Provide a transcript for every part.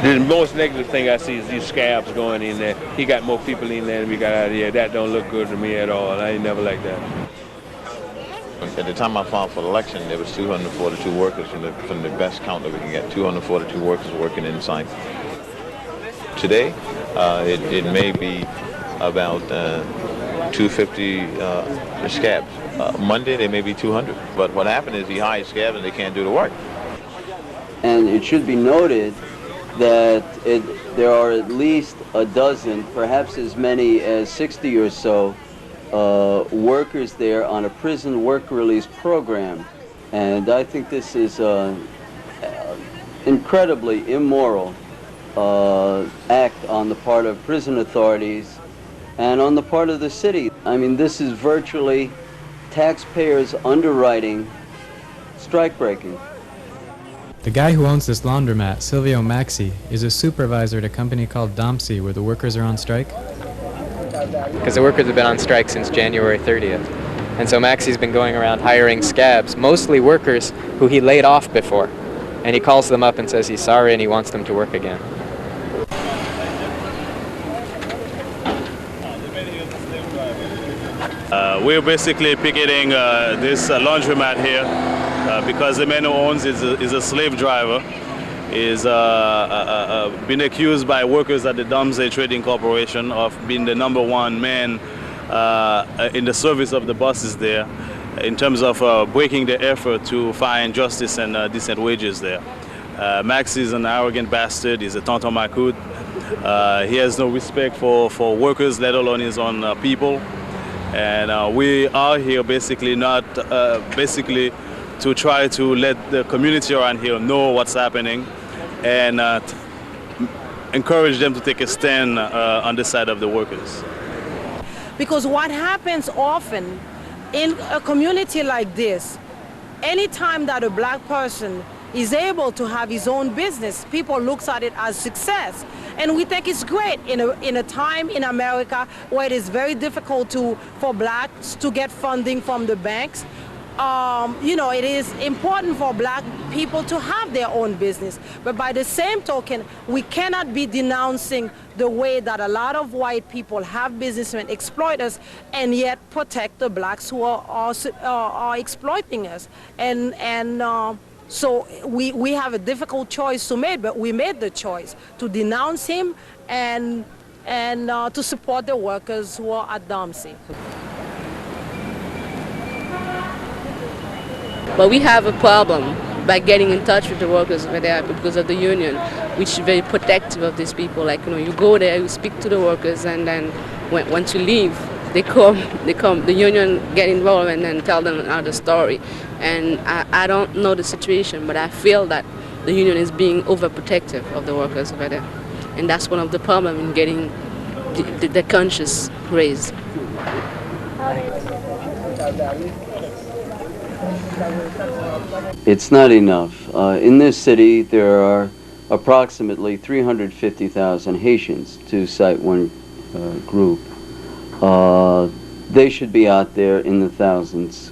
The most negative thing I see is these scabs going in there. He got more people in there than we got out of here. That don't look good to me at all. I ain't never like that. At the time I filed for the election, there was 242 workers from the best count that we can get. 242 workers working inside. Today, it may be about 250 scabs. Monday, there may be 200. But what happened is he hired scabs and they can't do the work. And it should be noted that there are at least a dozen, perhaps as many as 60 or so, workers there on a prison work release program. And I think this is an incredibly immoral act on the part of prison authorities and on the part of the city. I mean, this is virtually taxpayers underwriting strike breaking. The guy who owns this laundromat, Silvio Maxi, is a supervisor at a company called Domsey where the workers are on strike. Because the workers have been on strike since January 30th. And so Maxi's been going around hiring scabs, mostly workers who he laid off before. And he calls them up and says he's sorry and he wants them to work again. We're basically picketing this laundromat here because the man who owns is a slave driver. Is been accused by workers at the Domsey Trading Corporation of being the #1 man in the service of the bosses there in terms of breaking the effort to find justice and decent wages there. Max is an arrogant bastard. He's a tonton macoute. He has no respect for workers, let alone his own people. And we are here basically basically to try to let the community around here know what's happening and encourage them to take a stand on the side of the workers. Because what happens often in a community like this, anytime that a black person is able to have his own business, people look at it as success. And we think it's great in a time in America where it is very difficult for blacks to get funding from the banks. You know, it is important for black people to have their own business. But by the same token, we cannot be denouncing the way that a lot of white people have businessmen exploit us and yet protect the blacks who are exploiting us. So we have a difficult choice to make, but we made the choice to denounce him and to support the workers who are at Domsey. But we have a problem by getting in touch with the workers over there because of the union, which is very protective of these people. Like, you know, you go there, you speak to the workers, and then once you leave, they come, the union get involved and then tell them another story. And I don't know the situation, but I feel that the union is being overprotective of the workers over there. And that's one of the problems in getting the conscience raised. It's not enough. In this city, there are approximately 350,000 Haitians, to cite one group. They should be out there in the thousands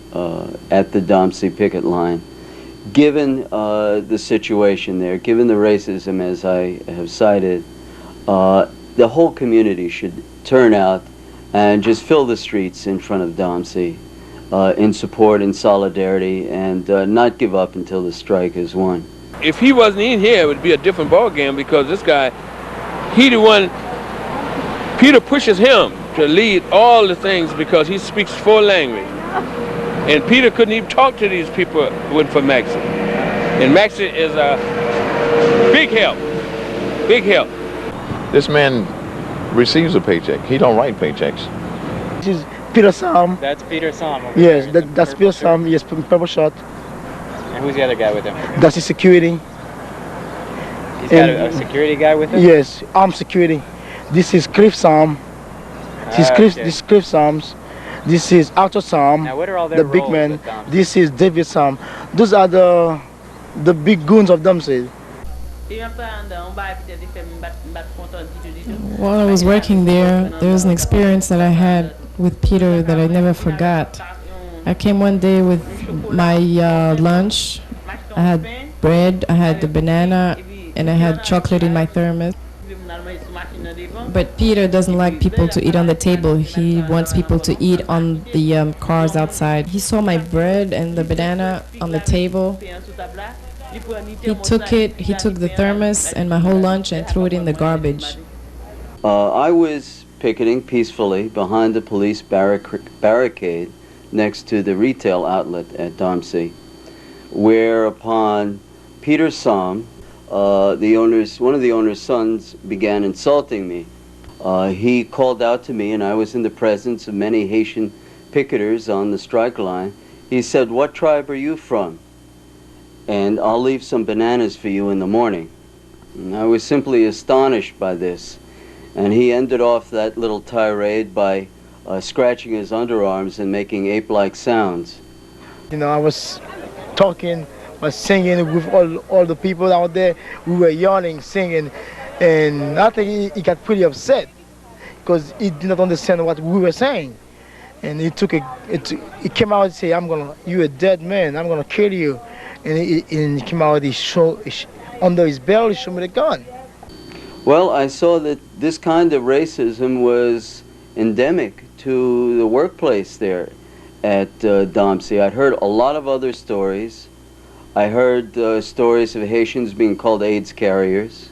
at the Domsey picket line. Given the situation there, given the racism as I have cited, the whole community should turn out and just fill the streets in front of Domsey in support and solidarity, and not give up until the strike is won. If he wasn't in here, it would be a different ballgame, because this guy, he the one, Peter pushes him to lead all the things because he speaks 4 languages. And Peter couldn't even talk to these people for Maxi. And Maxi is a big help, big help. This man receives a paycheck. He don't write paychecks. This is Peter Sam. That's Peter Sam. Yes, that's Peter Sam. Yes, purple shirt. And who's the other guy with him? That's his security. He's got a security guy with him? Yes, armed security. This is Cliff Sam. This is Cliff Sams. This is Arthur Sam. Now, what are all their the big roles man. with Domsey? This is David Sam. Those are the big goons of Domsey. While I was working there was an experience that I had with Peter that I never forgot. I came one day with my lunch. I had bread, I had the banana, and I had chocolate in my thermos. But Peter doesn't like people to eat on the table. He wants people to eat on the cars outside. He saw my bread and the banana on the table. He took the thermos and my whole lunch and threw it in the garbage. I was picketing peacefully behind the police barricade next to the retail outlet at Domsey, whereupon Peter Sam, one of the owner's sons, began insulting me. He called out to me, and I was in the presence of many Haitian picketers on the strike line. He said, "What tribe are you from? And I'll leave some bananas for you in the morning." And I was simply astonished by this. And he ended off that little tirade by scratching his underarms and making ape-like sounds. You know, I was talking, was singing with all the people out there. We were yelling, singing, and I think he got pretty upset because he did not understand what we were saying. And he came out and said, "You're a dead man. I'm gonna kill you." And he came out, under his belt, he showed me the gun. Well, I saw that this kind of racism was endemic to the workplace there at Domsey. I'd heard a lot of other stories. I heard stories of Haitians being called AIDS carriers,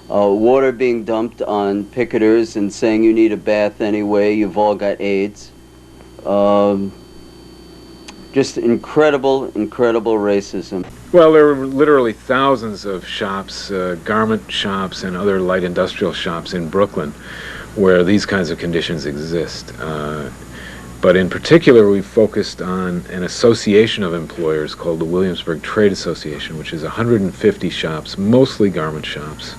water being dumped on picketers and saying you need a bath anyway, you've all got AIDS. Just incredible racism. Well, there were literally thousands of shops, garment shops and other light industrial shops in Brooklyn where these kinds of conditions exist. But in particular, we focused on an association of employers called the Williamsburg Trade Association, which is 150 shops, mostly garment shops,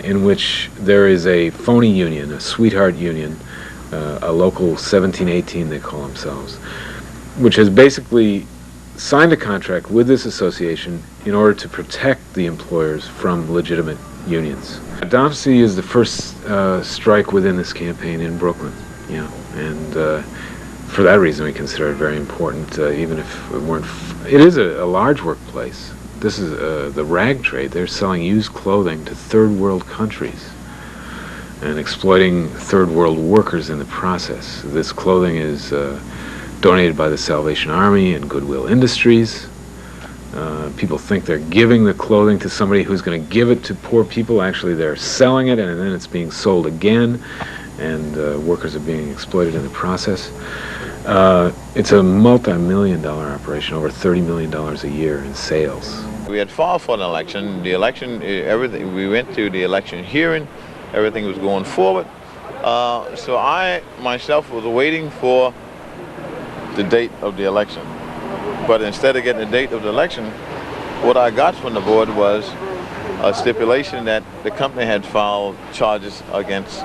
in which there is a phony union, a sweetheart union, a local 1718 they call themselves, which has basically signed a contract with this association in order to protect the employers from legitimate unions. Domsey is the first strike within this campaign in Brooklyn, and for that reason we consider it very important, even if it weren't. It is a large workplace. This is the rag trade. They're selling used clothing to third world countries and exploiting third world workers in the process. This clothing is donated by the Salvation Army and Goodwill Industries. People think they're giving the clothing to somebody who's going to give it to poor people. Actually, they're selling it, and then it's being sold again, and workers are being exploited in the process. It's a multi-million-dollar operation, over $30 million a year in sales. We had fought for an election. The election, everything. We went to the election hearing. Everything was going forward. So I myself was waiting for the date of the election. But instead of getting the date of the election, what I got from the board was a stipulation that the company had filed charges against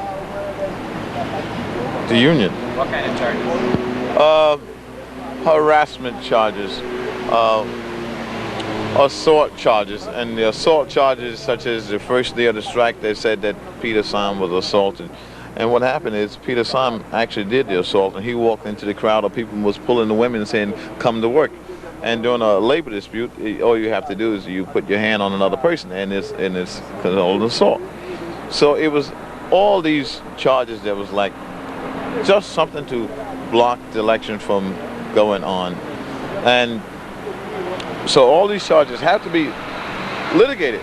the union. What kind of charges? Harassment charges, assault charges, and the assault charges, such as the first day of the strike, they said that Peter Sam was assaulted. And what happened is Peter Sam actually did the assault, and he walked into the crowd of people and was pulling the women and saying, "Come to work." And during a labor dispute, all you have to do is you put your hand on another person, and it's called assault. So it was all these charges that was like just something to block the election from going on. And so all these charges have to be litigated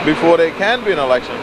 before there can be an election.